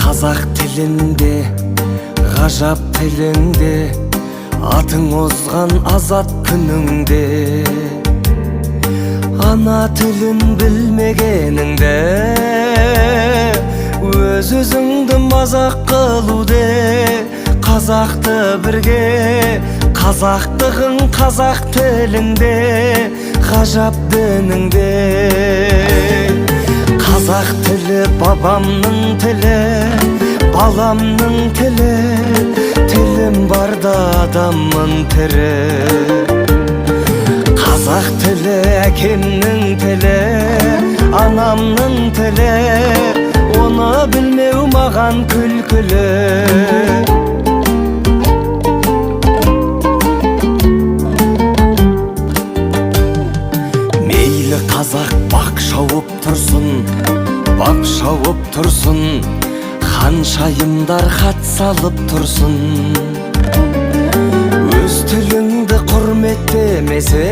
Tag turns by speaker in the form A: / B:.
A: Қазақ тілінде, ғажап тілінде, атың озған азат күніңде. Ана тілін білмегеніңде, өз-өзіңді мазақ қылуде. Қазақты бірге, қазақтығың қазақ тіліңде, ғажап дініңде. Қазақ тілі бабамның тілі, баламның тілі, тілім барда адаммын тірі. Қазақ тілі әкемнің тілі, анамның тілі, оны білмеу маған күлкілі. Мейлі қазақ бақ шауып тұрсын, бап шауып тұрсын, ханшайымдар хат салып тұрсын. Өз тіліңді құрметтемесе